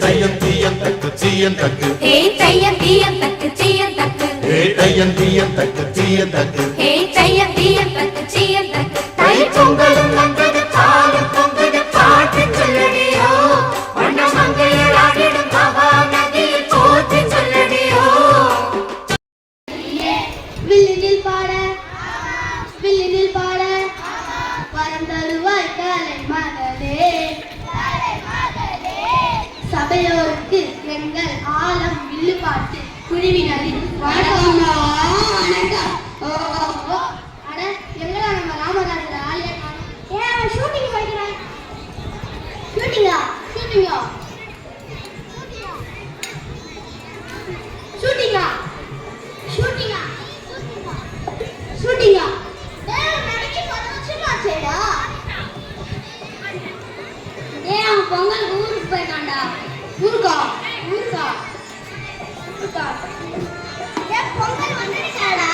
தையம் தீயம் தக்கு சீயம் தக்கு தையம் தீயம் தக்கு சீயம் தக்கு தையம் தீயம் தக்கு சீயம் தக்கு தையம் தீயம் தக்கு சீயம் தக்கு தை பொங்கலும் வந்தது பாலும் பொங்குது பாட்டு சொல்லடியோ வண்ண மங்கையர் ஆடிடும் பவா நதியில் போற்றி சொல்லடியோ வில்லினில் பாட வரம் தருவாய் கலை மகளே சபையோருக்கு எங்கள் ஆலம் வில்லு பாட்டு குழுவினரின் அட எங்களா நம்ம ராமதாஸ் ஆலியா ஏன் ஷூட்டிங் படிக்கிறான் ஷூட்டிங்கா ஷூட்டிங்கா ஷூட்டிங்கா ஷூட்டிங்கா ஷூட்டிங்கா பொங்கல் ஊருக்கு போயிருக்காண்டா ஊருக்கா ஊருக்கா ஊருக்கா பொங்கல் வந்துருக்காடா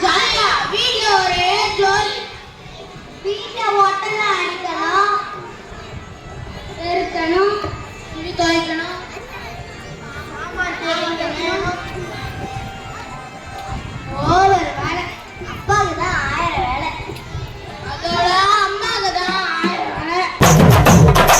ஜாலியா வீடியோ ஒரு ஜோலி வீட்டை ஹோட்டல்ல அடிக்கணும் பெருக்கணும் துணி துவைக்கணும் சாம்பார் தேய்க்கணும் ஓவர் வேலை அப்பாவுக்கு தான் 1000 வேலை அதோட அம்மாவுக்கு தான் 1000 வேலை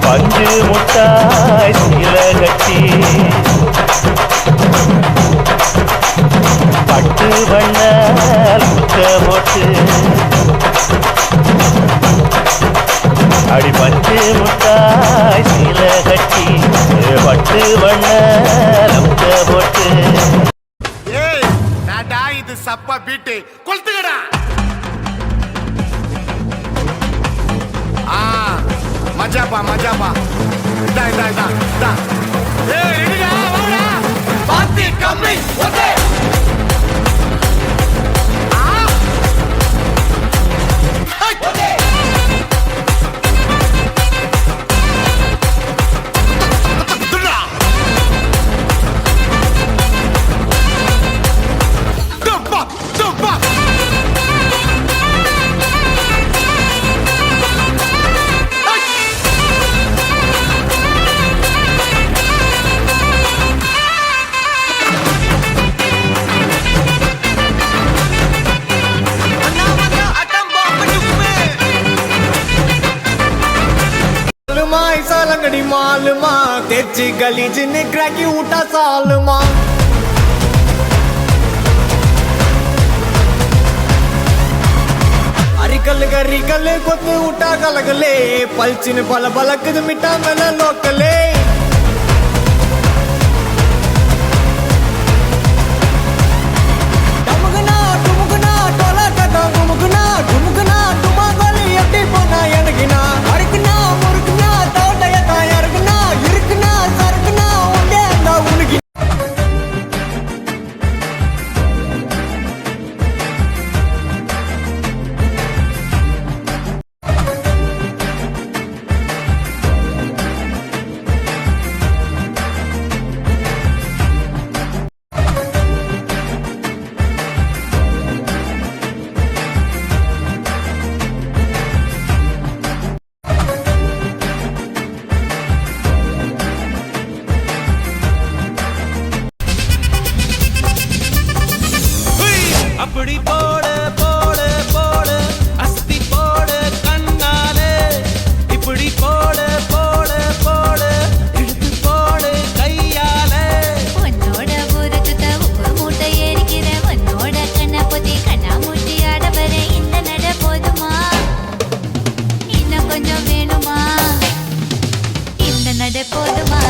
பஞ்சு முட்டாய் சீல கட்டி பட்டு வண்ண முக்க போட்டு அடி பஞ்சு முட்டாய் சீல கட்டி பட்டு வண்ண முக்க போட்டு ஏய் நாடா இது சப்பா பீட்டு கொளுத்துக்கடா மஜாபா இதா ஏய் ரெடிடா வாடா பாத்தி கம்மி ஓகே सालंगड़ी मालूमा तेजी गली जिन्हें क्रैकी उठा सालमा अरिकल गरिकल कोत उठा गलगले पलचिन पल बलक मिटा मेला लोकले टमुकना टुमुकना टोला कटा घुमुकना घुमुकना टुमा गली अड्डी पोना यनगिना अड़कना मुरुकना இருக்குனா சறுக்குனா உண்டே அந்த உனக்கு அப்படி போடு போடு போடு அஸ்தி போடு கண்ணாலே இப்படி போடு போடு போடு இழுத்து போடு கையாலே உன்னோட ஊருக்கு உப்பு மூட்டை ஏறிக்கிற உன்னோட கண்ணை பொத்தி கண்ணா மூட்டி ஆட வர இந்த நட போதுமா இன்னும் கொஞ்சம் வேணுமா இந்த நட போதுமா